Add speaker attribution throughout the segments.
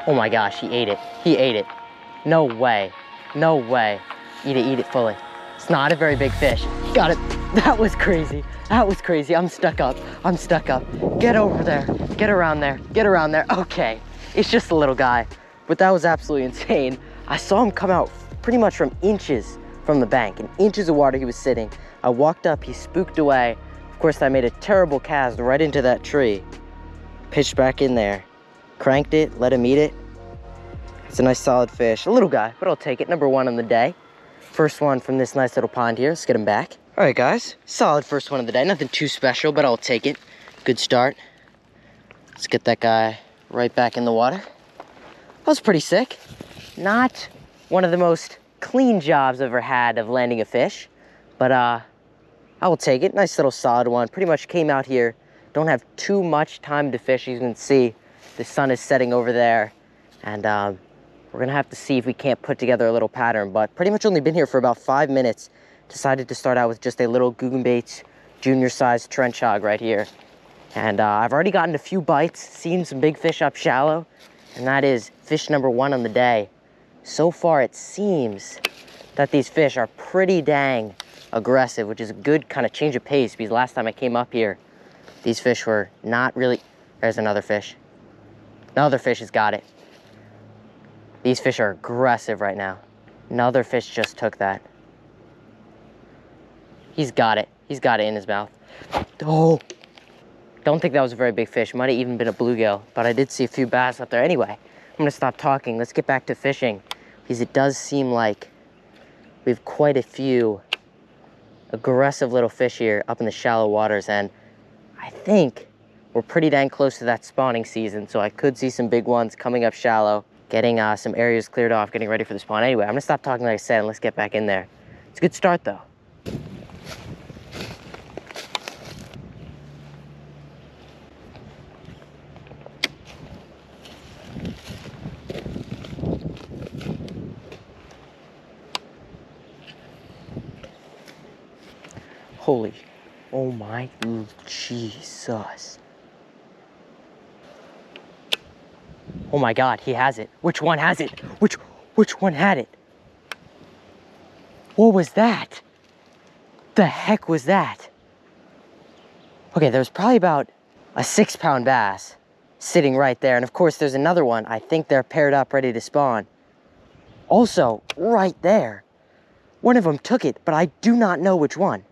Speaker 1: Oh my gosh, he ate it. He ate it. No way. No way. Eat it fully. It's not a very big fish. Got it. That was crazy. That was crazy. I'm stuck up. I'm stuck up. Get over there. Get around there. Get around there. Okay. It's just a little guy. But that was absolutely insane. I saw him come out pretty much from inches from the bank. In inches of water he was sitting. I walked up. He spooked away. Of course, I made a terrible cast right into that tree. Pitched back in there. Cranked it. Let him eat it. It's a nice solid fish. A little guy, but I'll take it. Number 1 on the day. First one from this nice little pond here. Let's get him back. All right, guys. Solid first one of the day. Nothing too special, but I'll take it. Good start. Let's get that guy right back in the water. That was pretty sick. Not one of the most clean jobs I've ever had of landing a fish, but I will take it. Nice little solid one. Pretty much came out here. Don't have too much time to fish. You can see the sun is setting over there, and we're gonna have to see if we can't put together a little pattern, but pretty much only been here for about 5 minutes. Decided to start out with just a little Googan Baits junior sized trench hog right here. And I've already gotten a few bites, seen some big fish up shallow, and that is fish number 1 on the day. So far it seems that these fish are pretty dang aggressive, which is a good kind of change of pace, because last time I came up here, these fish were not really... There's another fish. Another fish has got it. These fish are aggressive right now. Another fish just took that. He's got it. He's got it in his mouth. Oh! Don't think that was a very big fish. Might have even been a bluegill, but I did see a few bass up there. Anyway, I'm gonna stop talking. Let's get back to fishing, because it does seem like we have quite a few aggressive little fish here up in the shallow waters, and I think we're pretty dang close to that spawning season, so I could see some big ones coming up shallow, getting some areas cleared off, getting ready for the spawn. Anyway, I'm gonna stop talking like I said, and let's get back in there. It's a good start though. Holy, oh my Jesus. Oh my God, he has it. Which one has it? Which one had it? What was that? The heck was that? Okay, there was probably about a 6-pound bass sitting right there. And of course, there's another one. I think they're paired up, ready to spawn. Also, right there. One of them took it, but I do not know which one.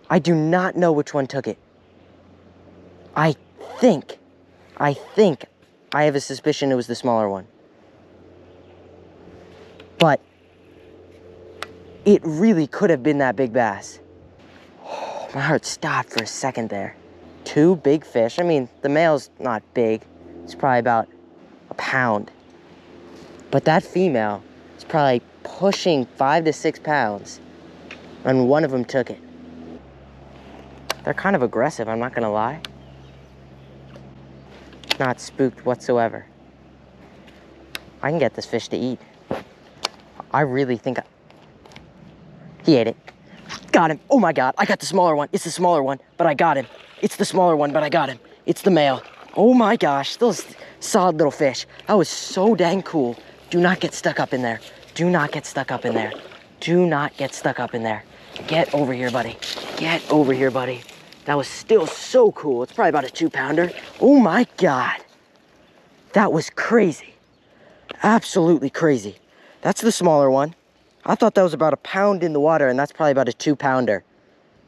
Speaker 1: I do not know which one took it. I think I have a suspicion it was the smaller one. But it really could have been that big bass. Oh, my heart stopped for a second there. 2 big fish. I mean, the male's not big. It's probably about a pound. But that female is probably pushing 5 to 6 pounds. And one of them took it. They're kind of aggressive, I'm not gonna lie. Not spooked whatsoever. I can get this fish to eat. I really think he ate it. Got him. Oh my God, I got the smaller one. It's the smaller one, but I got him. It's the smaller one, but I got him. It's the male. Oh my gosh, still solid little fish. That was so dang cool. Do not get stuck up in there. Do not get stuck up in there. Do not get stuck up in there. Get over here, buddy. Get over here, buddy. That was still so cool. It's probably about a 2-pounder. Oh my God. That was crazy. Absolutely crazy. That's the smaller one. I thought that was about a pound in the water, and that's probably about a 2-pounder.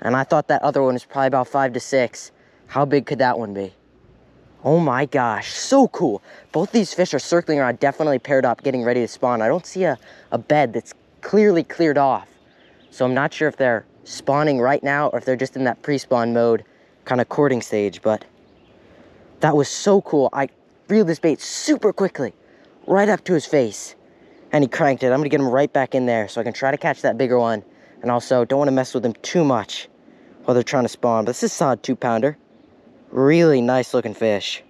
Speaker 1: And I thought that other one was probably about 5 to 6. How big could that one be? Oh my gosh, so cool. Both these fish are circling around, definitely paired up, getting ready to spawn. I don't see a bed that's clearly cleared off. So I'm not sure if they're spawning right now or if they're just in that pre-spawn mode, kind of courting stage, but that was so cool. I reeled this bait super quickly, right up to his face, and he cranked it. I'm gonna get him right back in there so I can try to catch that bigger one, and also don't want to mess with him too much while they're trying to spawn. But this is a solid 2-pounder. Really nice looking fish.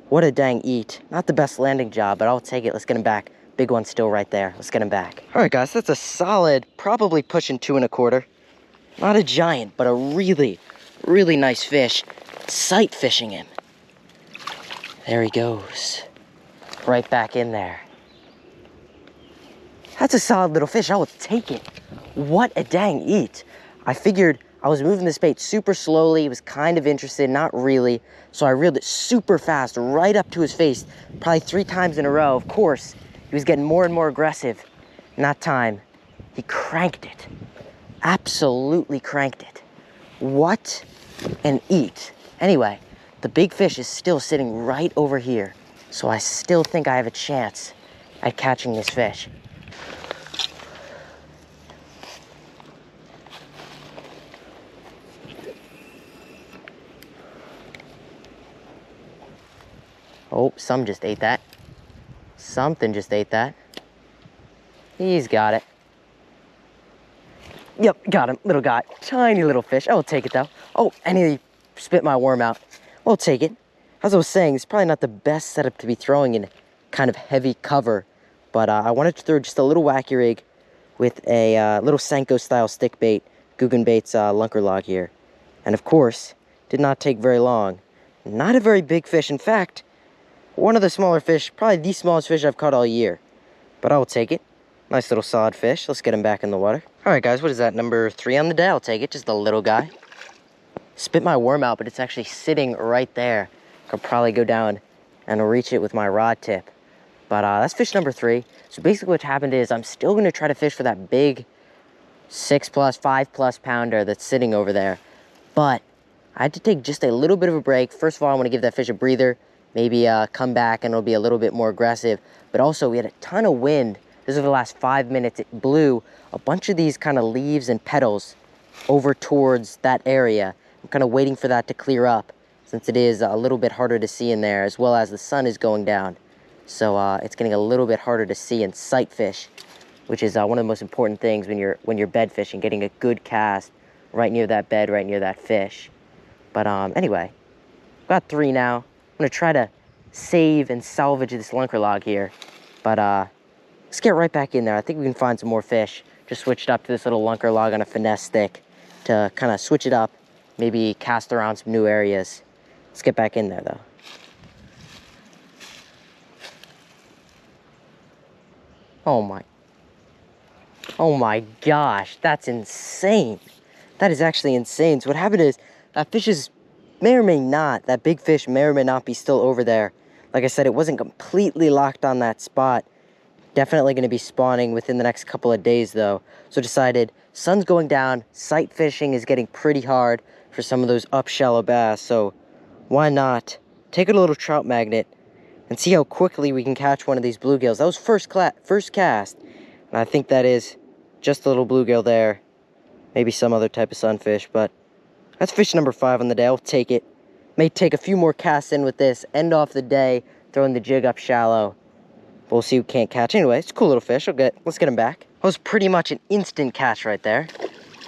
Speaker 1: What a dang eat. Not the best landing job, but I'll take it. Let's get him back. Big one still right there. Let's get him back. All right, guys, that's a solid, probably pushing 2 1/4. Not a giant, but a really, really nice fish. Sight fishing him. There he goes. right back in there. That's a solid little fish. I will take it. What a dang eat. I figured I was moving this bait super slowly. He was kind of interested, not really. So I reeled it super fast right up to his face, probably 3 times in a row. Of course, he was getting more and more aggressive. In that time, he cranked it. Absolutely cranked it. What an eat. Anyway, the big fish is still sitting right over here. So I still think I have a chance at catching this fish. Oh, some just ate that. Something just ate that. He's got it. Yep, got him, little guy. Tiny little fish. I will take it though. Oh, and he spit my worm out. We'll take it. As I was saying, it's probably not the best setup to be throwing in kind of heavy cover, but I wanted to throw just a little wacky rig with a little Senko style stick bait, Guggen Bait's lunker log here. And of course, did not take very long. Not a very big fish. In fact, one of the smaller fish, probably the smallest fish I've caught all year. But I will take it. Nice little solid fish. Let's get him back in the water. All right, guys, what is that? Number 3 on the day. I'll take it. Just a little guy. Spit my worm out, but it's actually sitting right there. Could probably go down and reach it with my rod tip. But that's fish number 3. So basically what happened is I'm still going to try to fish for that big 6+, 5+ pounder that's sitting over there. But I had to take just a little bit of a break. First of all, I want to give that fish a breather. Maybe come back and it'll be a little bit more aggressive. But also we had a ton of wind. This is over the last 5 minutes. It blew a bunch of these kind of leaves and petals over towards that area. I'm kind of waiting for that to clear up since it is a little bit harder to see in there, as well as the sun is going down. So it's getting a little bit harder to see and sight fish, which is one of the most important things when you're bed fishing, getting a good cast right near that bed, right near that fish. But anyway, got 3 now. I'm gonna try to save and salvage this lunker log here, but let's get right back in there. I think we can find some more fish. Just switched up to this little lunker log on a finesse stick to kind of switch it up, maybe cast around some new areas. Let's get back in there though. Oh my gosh, that's insane. That is actually insane. So what happened is that fish is may or may not, that big fish may or may not be still over there. Like I said, it wasn't completely locked on that spot. Definitely going to be spawning within the next couple of days though. So decided, sun's going down, sight fishing is getting pretty hard for some of those up shallow bass. So why not take a little trout magnet and see how quickly we can catch one of these bluegills. That was first cast. And I think that is just a little bluegill there. Maybe some other type of sunfish, but that's fish number 5 on the day. I'll take it. May take a few more casts in with this. End off the day, throwing the jig up shallow. But we'll see who can't catch. Anyway, it's a cool little fish. Let's get him back. That was pretty much an instant catch right there.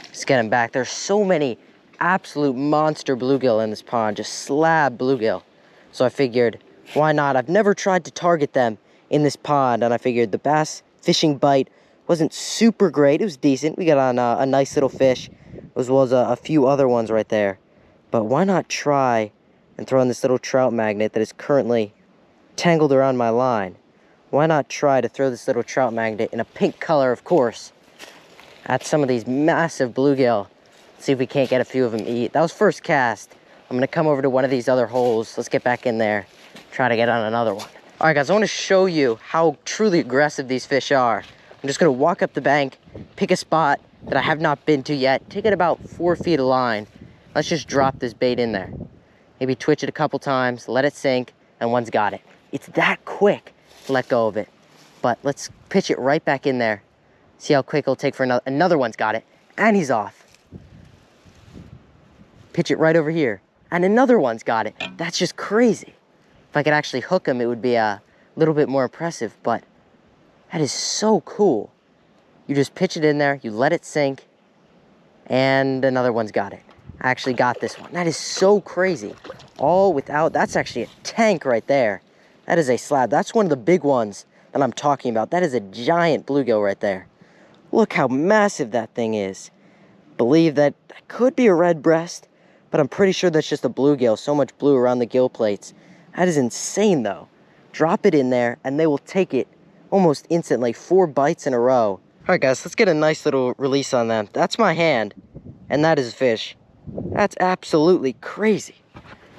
Speaker 1: Let's get him back. There's so many absolute monster bluegill in this pond. Just slab bluegill. So I figured, why not? I've never tried to target them in this pond. And I figured the bass fishing bite wasn't super great. It was decent. We got on a nice little fish, as well as a few other ones right there. But why not try and throw in this little trout magnet that is currently tangled around my line? Why not try to throw this little trout magnet in a pink color, of course, at some of these massive bluegill. See if we can't get a few of them to eat. That was first cast. I'm gonna come over to one of these other holes. Let's get back in there, try to get on another one. All right, guys, I want to show you how truly aggressive these fish are. I'm just gonna walk up the bank, pick a spot that I have not been to yet, take it about 4 feet of line. Let's just drop this bait in there. Maybe twitch it a couple times, let it sink, and one's got it. It's that quick to let go of it. But let's pitch it right back in there. See how quick it'll take for another one's got it, and he's off. Pitch it right over here, and another one's got it. That's just crazy. If I could actually hook him, it would be a little bit more impressive, but that is so cool. You just pitch it in there, you let it sink, and another one's got it. I actually got this one. That is so crazy. All without, that's actually a tank right there. That is a slab. That's one of the big ones that I'm talking about. That is a giant bluegill right there. Look how massive that thing is. Believe that could be a red breast, but I'm pretty sure that's just a bluegill. So much blue around the gill plates. That is insane though. drop it in there, and they will take it almost instantly, 4 bites in a row. All right, guys, let's get a nice little release on them. That's my hand, and that is a fish. That's absolutely crazy.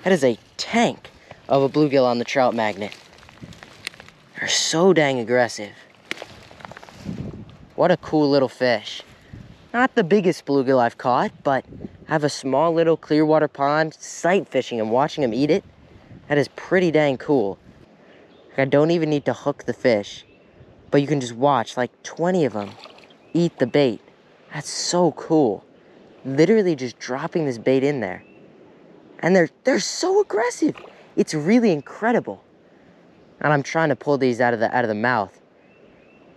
Speaker 1: That is a tank of a bluegill on the trout magnet. They're so dang aggressive. What a cool little fish. Not the biggest bluegill I've caught, but have a small little clear water pond, sight fishing and watching them eat it. That is pretty dang cool. I don't even need to hook the fish, but you can just watch like 20 of them eat the bait. That's so cool. Literally just dropping this bait in there. And they're so aggressive. It's really incredible. And I'm trying to pull these out of the mouth.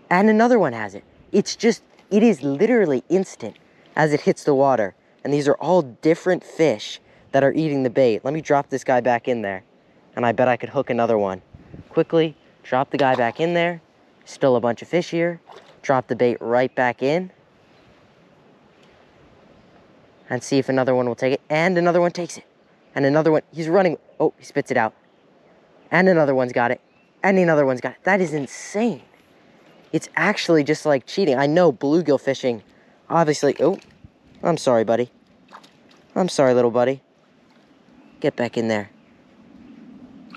Speaker 1: And another one has it. It is literally instant as it hits the water. And these are all different fish that are eating the bait. Let me drop this guy back in there. And I bet I could hook another one. Quickly, drop the guy back in there. Still a bunch of fish here. Drop the bait right back in. And see if another one will take it. And another one takes it. And another one, he's running. Oh, he spits it out. And another one's got it. And another one's got it. That is insane. It's actually just like cheating. I know bluegill fishing, obviously. Oh, I'm sorry, buddy. I'm sorry, little buddy. Get back in there.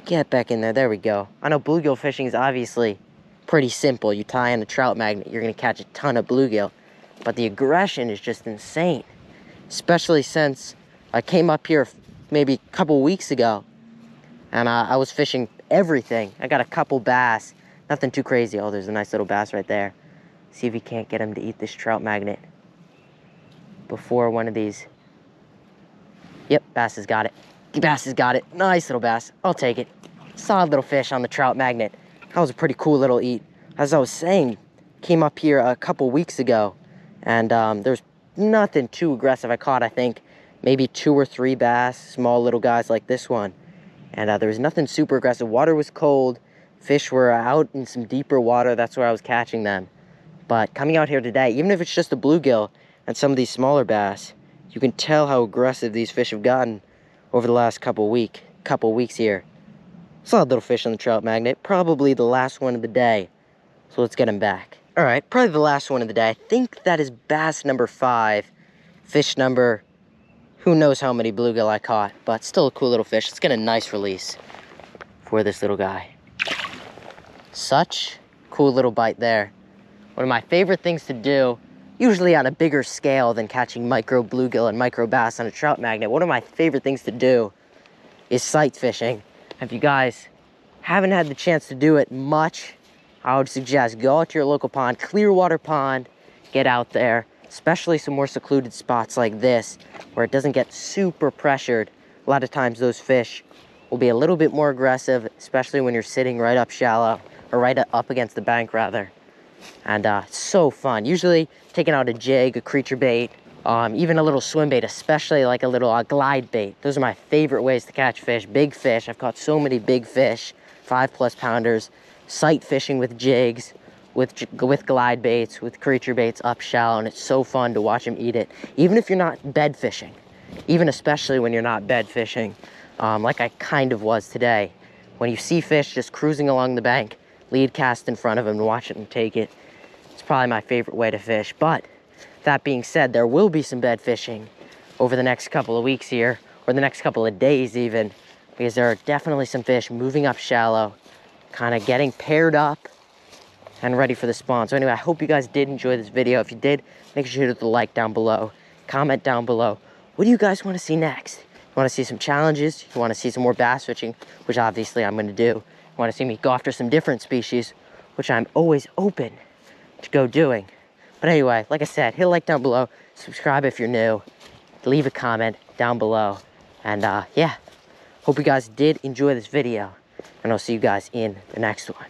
Speaker 1: Get back in there. There we go. I know bluegill fishing is obviously pretty simple. You tie in a trout magnet, you're going to catch a ton of bluegill. But the aggression is just insane. Especially since I came up here maybe a couple weeks ago. And I was fishing everything. I got a couple bass. Nothing too crazy. Oh, there's a nice little bass right there. See if we can't get him to eat this trout magnet before one of these. Yep, bass has got it. Bass has got it. Nice little bass. I'll take it. Solid little fish on the trout magnet. That was a pretty cool little eat. As I was saying, came up here a couple weeks ago, and there's nothing too aggressive. I caught, I think, maybe 2 or 3 bass, small little guys like this one. And there was nothing super aggressive. Water was cold. Fish were out in some deeper water. That's where I was catching them. But coming out here today, even if it's just a bluegill and some of these smaller bass, you can tell how aggressive these fish have gotten over the last couple weeks here. Solid little fish on the trout magnet. Probably the last one of the day. So let's get him back. All right, probably the last one of the day. I think that is bass number 5. Fish number, who knows how many bluegill I caught, but still a cool little fish. Let's get a nice release for this little guy. Such cool little bite there. One of my favorite things to do, usually on a bigger scale than catching micro bluegill and micro bass on a trout magnet, one of my favorite things to do is sight fishing. If you guys haven't had the chance to do it much, I would suggest go out to your local pond, clear water pond, get out there, especially some more secluded spots like this where it doesn't get super pressured. A lot of times those fish will be a little bit more aggressive, especially when you're sitting right up shallow, or right up against the bank rather. And it's so fun. Usually taking out a jig, a creature bait, even a little swim bait, especially like a little glide bait. Those are my favorite ways to catch fish. Big fish. I've caught so many big fish, 5+ pounders. Sight fishing with jigs, with glide baits, with creature baits up shallow, and it's so fun to watch them eat it. Even if you're not bed fishing, even especially when you're not bed fishing, like I kind of was today. When you see fish just cruising along the bank, lead cast in front of them and watch them take it. It's probably my favorite way to fish. But that being said, there will be some bed fishing over the next couple of weeks here, or the next couple of days even, because there are definitely some fish moving up shallow, kind of getting paired up and ready for the spawn. So anyway, I hope you guys did enjoy this video. If you did, make sure to hit the like down below, comment down below. What do you guys want to see next? You want to see some challenges? You want to see some more bass fishing, which obviously I'm going to do. You want to see me go after some different species, which I'm always open to go doing. But anyway, like I said, hit a like down below, subscribe if you're new, leave a comment down below. And yeah, hope you guys did enjoy this video, and I'll see you guys in the next one.